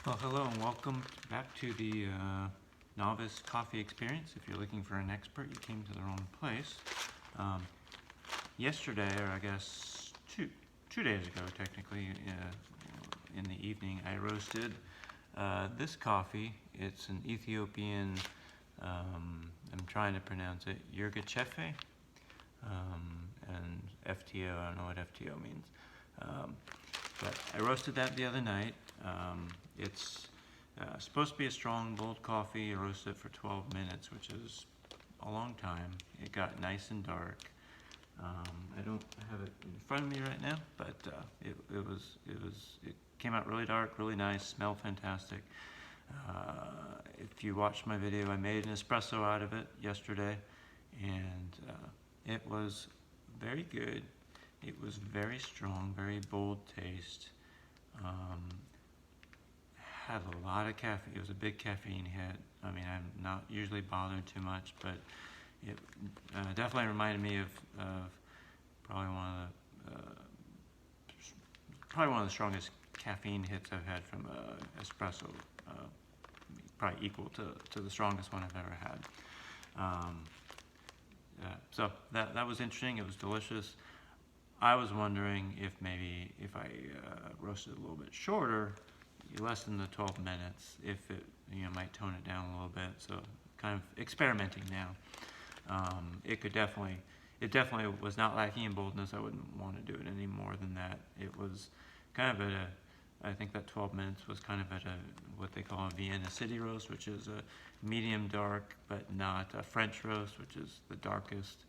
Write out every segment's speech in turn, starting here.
Well, hello and welcome back to the novice coffee experience. If you're looking for an expert, you came to the wrong place. Yesterday, or I guess two days ago, technically, in the evening, I roasted this coffee. It's an Ethiopian, I'm trying to pronounce it, Yirgacheffe, and FTO, I don't know what FTO means. But I roasted that the other night. It's supposed to be a strong, bold coffee. I roasted it for 12 minutes, which is a long time. It got nice and dark. I don't have it in front of me right now, but it came out really dark, really nice, smelled fantastic. If you watched my video, I made an espresso out of it yesterday, and it was very good. It was very strong, very bold taste. Had a lot of caffeine. It was a big caffeine hit. I mean, I'm not usually bothered too much, but it definitely reminded me of probably one of the strongest caffeine hits I've had from espresso. Probably equal to the strongest one I've ever had. So that was interesting. It was delicious. I was wondering if maybe if I roasted a little bit shorter, less than the 12 minutes, if it might tone it down a little bit. So kind of experimenting now. It definitely was not lacking in boldness. I wouldn't want to do it any more than that. It was kind of at I think that 12 minutes was kind of at what they call a Vienna City roast, which is a medium dark, but not a French roast, which is the darkest.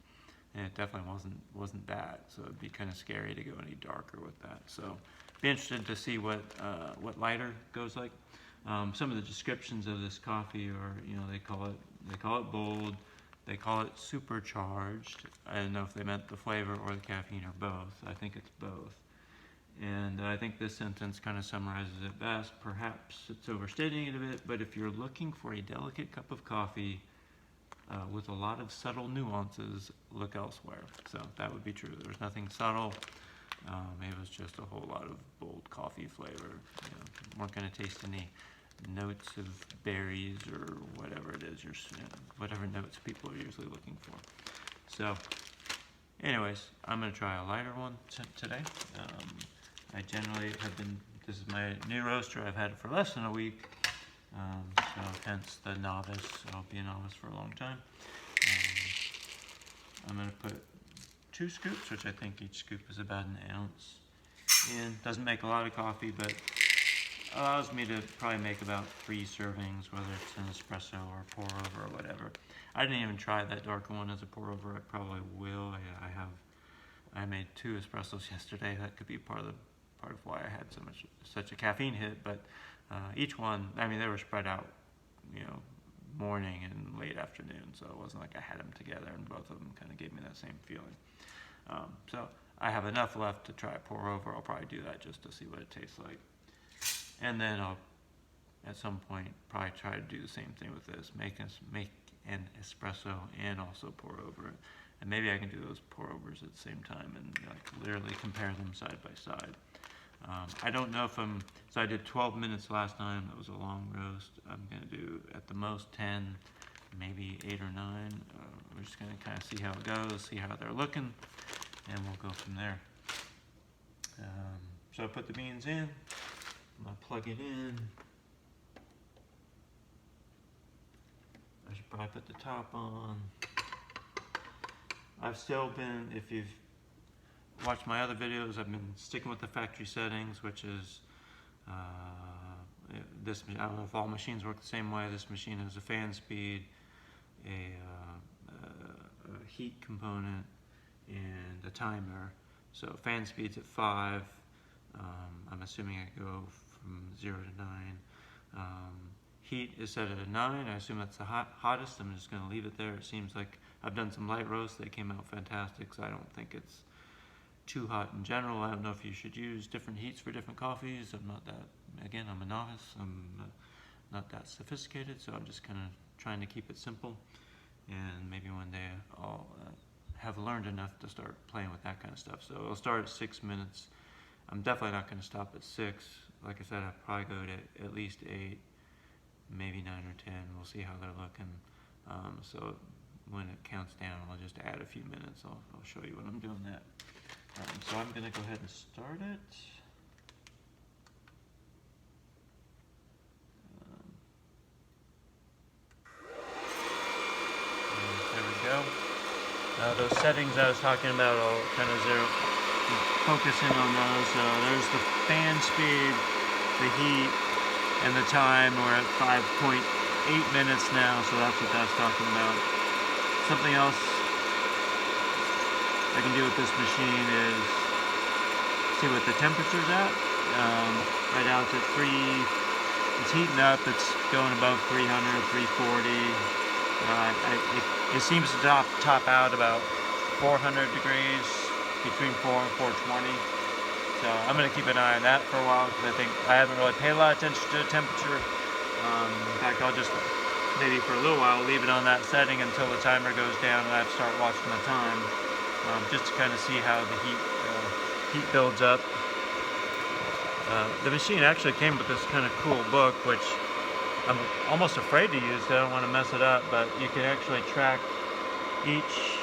And it definitely wasn't that, so it'd be kind of scary to go any darker with that. So, be interested to see what lighter goes like. Some of the descriptions of this coffee are, they call it bold, they call it supercharged. I don't know if they meant the flavor or the caffeine or both. I think it's both. And I think this sentence kind of summarizes it best. Perhaps it's overstating it a bit, but if you're looking for a delicate cup of coffee with a lot of subtle nuances, look elsewhere. So that would be true. There was nothing subtle. It was just a whole lot of bold coffee flavor. Weren't going to taste any notes of berries or whatever it is, whatever notes people are usually looking for. So, anyways, I'm going to try a lighter one today. I generally this is my new roaster. I've had it for less than a week. So hence the novice. I'll be a novice for a long time. I'm going to put 2 scoops, which I think each scoop is about an ounce in. Doesn't make a lot of coffee, but allows me to probably make about 3 servings, whether it's an espresso or pour over or whatever. I didn't even try that darker one as a pour over. I probably will. I made 2 espressos yesterday. That could be part of why I had such a caffeine hit, but each one, I mean, they were spread out, morning and late afternoon, so it wasn't like I had them together, and both of them kind of gave me that same feeling. So I have enough left to try a pour over. I'll probably do that just to see what it tastes like, and then I'll at some point probably try to do the same thing with this, make an espresso and also pour over it, and maybe I can do those pour overs at the same time and literally compare them side by side. I don't know if so I did 12 minutes last time. That was a long roast. I'm going to do at the most 10, maybe 8 or 9. We're just going to kind of see how it goes, see how they're looking, and we'll go from there. So I put the beans in. I'm going to plug it in. I should probably put the top on. I've still been, if you've watch my other videos, I've been sticking with the factory settings, which is this. I don't know if all machines work the same way. This machine has a fan speed, a heat component, and a timer. So fan speed's at 5. I'm assuming I go from 0 to 9. Heat is set at a 9. I assume that's the hottest. I'm just going to leave it there. It seems like I've done some light roasts. They came out fantastic, so I don't think it's too hot in general. I don't know if you should use different heats for different coffees. I'm not that, again, I'm a novice. I'm not that sophisticated, so I'm just kind of trying to keep it simple. And maybe one day I'll have learned enough to start playing with that kind of stuff. So I'll start at 6 minutes. I'm definitely not going to stop at 6. like I said, I'll probably go to at least 8, maybe 9 or 10. We'll see how they're looking. So when it counts down, I'll just add a few minutes. I'll show you what I'm doing that. So I'm gonna go ahead and start it. There we go. Those settings I was talking about, I'll kind of focus in on those. There's the fan speed, the heat, and the time. We're at 5.8 minutes now, so that's what that's talking about. Something else I can do with this machine is see what the temperature's at. Right now it's at it's heating up, it's going above 300, 340. It seems to top out about 400 degrees, between 4 and 420. So I'm going to keep an eye on that for a while, because I think I haven't really paid a lot of attention to the temperature. In fact, I'll just, maybe for a little while, leave it on that setting until the timer goes down and I have to start watching the time, just to kind of see how the heat builds up. The machine actually came with this kind of cool book, which I'm almost afraid to use because I don't want to mess it up, but you can actually track each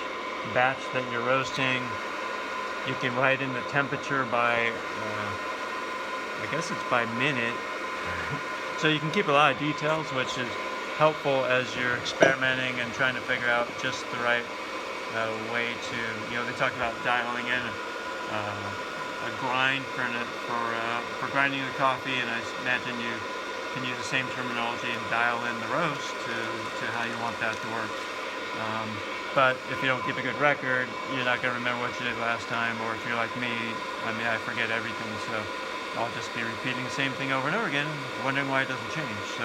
batch that you're roasting. You can write in the temperature by, I guess it's by minute. So you can keep a lot of details, which is helpful as you're experimenting and trying to figure out just the right way to, they talk about dialing in a grind for grinding the coffee, and I imagine you can use the same terminology and dial in the roast to how you want that to work. But if you don't keep a good record, you're not going to remember what you did last time, or if you're like me, I forget everything, so I'll just be repeating the same thing over and over again, wondering why it doesn't change,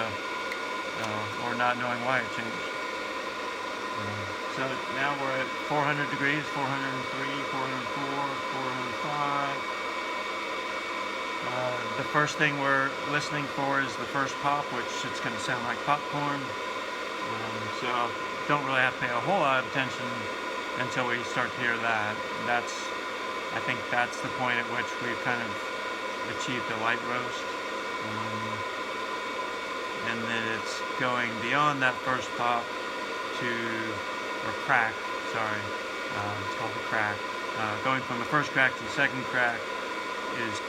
or not knowing why it changed. So now we're at 400 degrees, 403, 404, 405. The first thing we're listening for is the first pop, which it's going to sound like popcorn. So don't really have to pay a whole lot of attention until we start to hear that. I think that's the point at which we've kind of achieved a light roast. And then it's going beyond that first pop or crack, sorry, it's called a crack. Going from the first crack to the second crack is,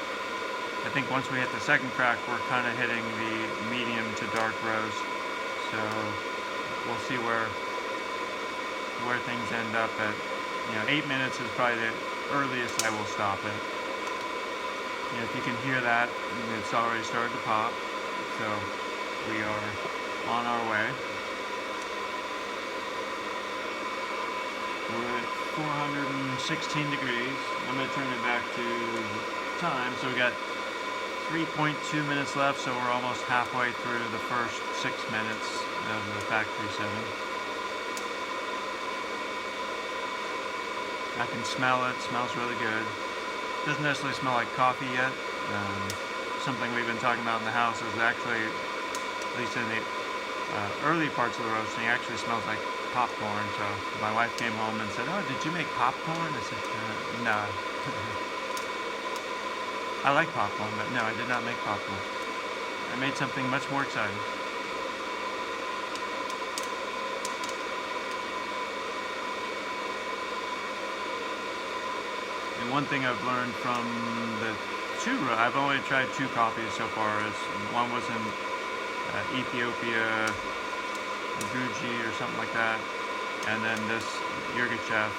I think once we hit the second crack, we're kind of hitting the medium to dark roast. So we'll see where things end up at. 8 minutes is probably the earliest I will stop it. If you can hear that, it's already started to pop. So we are on our way. We're at 416 degrees. I'm going to turn it back to time. So we got 3.2 minutes left, so we're almost halfway through the first 6 minutes of the factory setting. I can smell it. It smells really good. Doesn't necessarily smell like coffee yet. Something we've been talking about in the house is actually, at least in the early parts of the roasting, actually smells like popcorn. So my wife came home and said, "Oh, did you make popcorn?" I said, "No." I like popcorn, but no, I did not make popcorn. I made something much more exciting. And one thing I've learned from I've only tried 2 coffees so far. One was in Ethiopia Yirgacheffe or something like that, and then this Yirgacheffe.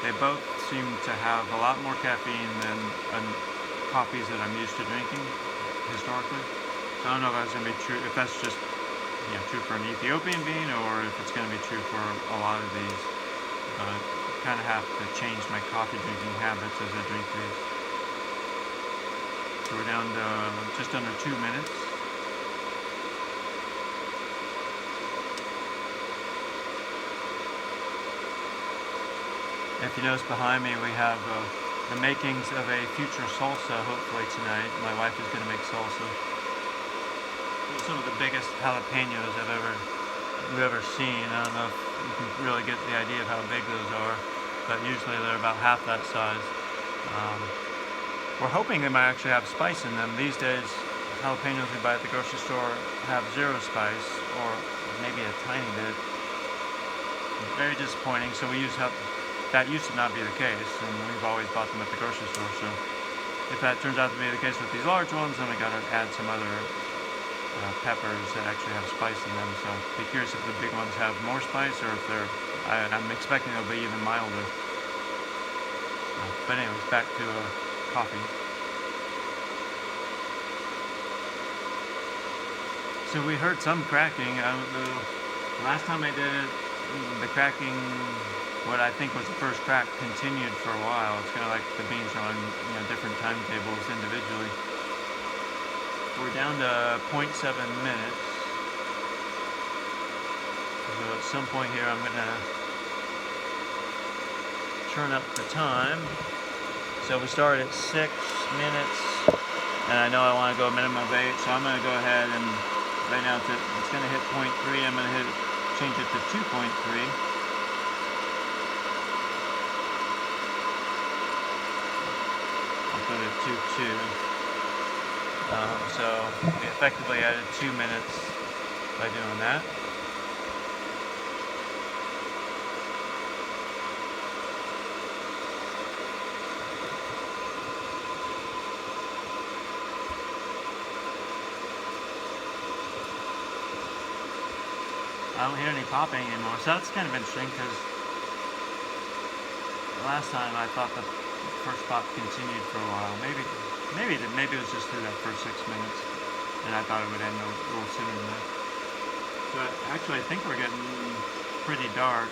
They both seem to have a lot more caffeine than coffees that I'm used to drinking historically. So I don't know if that's going to be true, if that's just true for an Ethiopian bean, or if it's going to be true for a lot of these. Kind of have to change my coffee drinking habits as I drink these. So we're down to just under 2 minutes. If you notice behind me, we have the makings of a future salsa, hopefully tonight. My wife is going to make salsa. Some of the biggest jalapenos we've ever seen. I don't know if you can really get the idea of how big those are, but usually they're about half that size. we're hoping they might actually have spice in them. These days, jalapenos we buy at the grocery store have 0 spice, or maybe a tiny bit. Very disappointing. So that used to not be the case, and we've always bought them at the grocery store. So if that turns out to be the case with these large ones, then we gotta add some other peppers that actually have spice in them. So be curious if the big ones have more spice, or if I'm expecting they'll be even milder. But anyways, back to coffee. So we heard some cracking. Last time I did it, the cracking, what I think was the first crack, continued for a while. It's kind of like the beans are on different timetables individually. We're down to 0.7 minutes. So at some point here I'm gonna turn up the time. So we started at 6 minutes, and I know I want to go a minimum of 8, so I'm gonna go ahead and right now it's gonna hit 0.3. I'm gonna change it to 2.3. I'll put it 2.2. So we effectively added 2 minutes by doing that. I don't hear any popping anymore, so that's kind of interesting, because last time I thought the first pop continued for a while. Maybe it was just through that first 6 minutes, and I thought it would end a little sooner than that. So actually, I think we're getting pretty dark.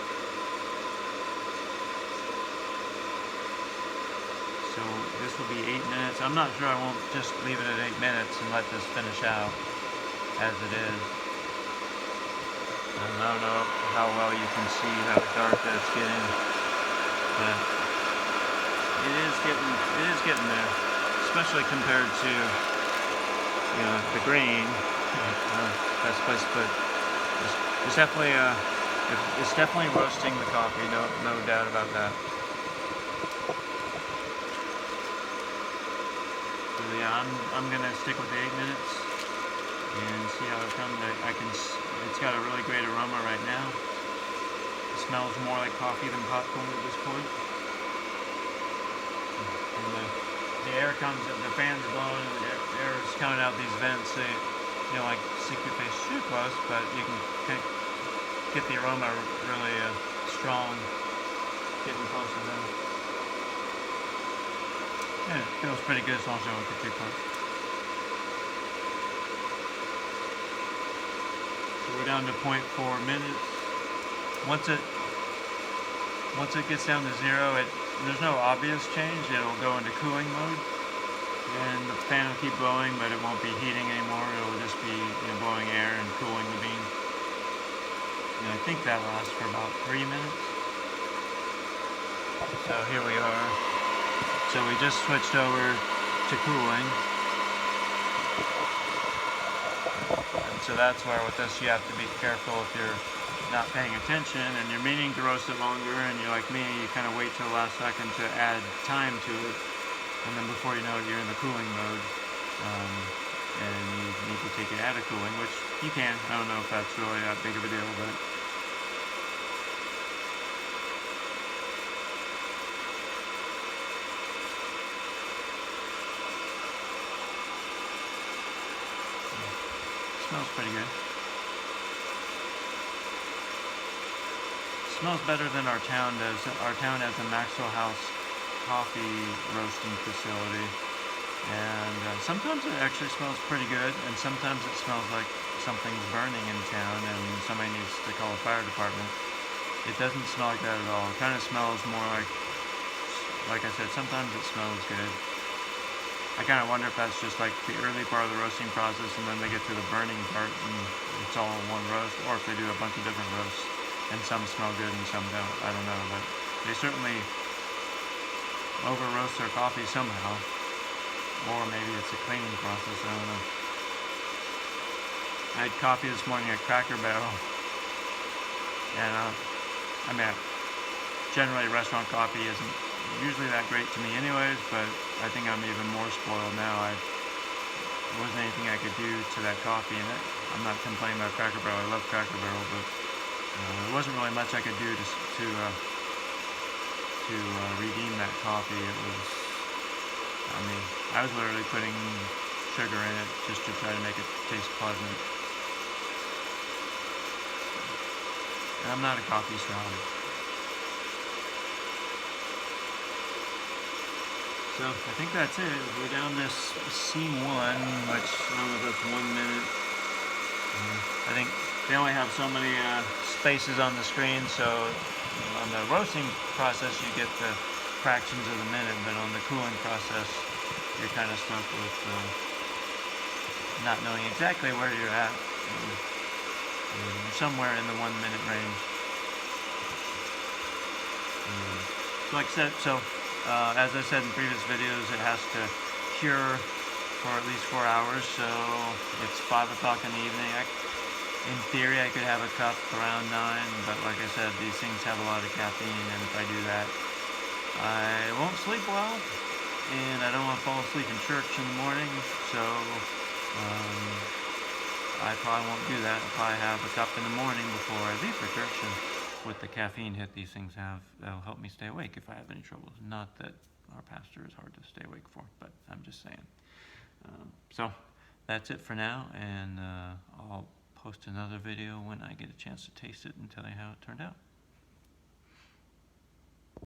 So this will be 8 minutes. I'm not sure. I won't just leave it at 8 minutes and let this finish out as it is. I don't know how well you can see how dark that's getting, but it is getting there, especially compared to the green. Best place to put. It's definitely roasting the coffee. No doubt about that. So yeah, I'm gonna stick with the 8 minutes and see how it comes. It's got a really great aroma right now. It smells more like coffee than popcorn at this point. And the air comes, the fan's blowing, and the air is coming out these vents. So you don't like stick your face too close, but you can get the aroma really strong, getting close to them. Yeah, it feels pretty good as long as you don't get too close. We're down to 0.4 minutes. Once it gets down to 0, there's no obvious change. It'll go into cooling mode, and the fan will keep blowing, but it won't be heating anymore. It'll just be blowing air and cooling the bean. And I think that lasts for about 3 minutes. So here we are. So we just switched over to cooling. So that's where with this you have to be careful if you're not paying attention and you're meaning to roast it longer, and you're like me, you kind of wait till the last second to add time to it, and then before you know it, you're in the cooling mode, and you need to take it out of cooling, which you can. I don't know if that's really that big of a deal, but smells pretty good. Smells better than our town does. Our town has a Maxwell House coffee roasting facility, and sometimes it actually smells pretty good, and sometimes it smells like something's burning in town and somebody needs to call a fire department. It doesn't smell like that at all. It kind of smells more like I said, sometimes it smells good. I kind of wonder if that's just like the early part of the roasting process, and then they get to the burning part and it's all one roast, or if they do a bunch of different roasts and some smell good and some don't. I don't know, but they certainly over roast their coffee somehow, or maybe it's a cleaning process. I don't know. I had coffee this morning at Cracker Barrel, and I mean, generally restaurant coffee isn't usually that great to me anyways, but I think I'm even more spoiled now. There wasn't anything I could do to that coffee, and I'm not complaining about Cracker Barrel. I love Cracker Barrel, but there wasn't really much I could do to redeem that coffee. It was, I mean, I was literally putting sugar in it just to try to make it taste pleasant. And I'm not a coffee snob. So I think that's it. We're down this scene 1, which I don't know if that's 1 minute. I think they only have so many spaces on the screen, so on the roasting process you get the fractions of the minute, but on the cooling process you're kind of stuck with not knowing exactly where you're at. Somewhere in the 1 minute range. So like I said, as I said in previous videos, it has to cure for at least 4 hours, so it's 5 o'clock in the evening. In theory, I could have a cup around 9, but like I said, these things have a lot of caffeine, and if I do that, I won't sleep well, and I don't want to fall asleep in church in the morning, so I probably won't do that. I'll probably have a cup in the morning before I leave for church, and with the caffeine hit these things have, that'll help me stay awake if I have any trouble. Not that our pastor is hard to stay awake for, but I'm just saying. So that's it for now, and I'll post another video when I get a chance to taste it and tell you how it turned out.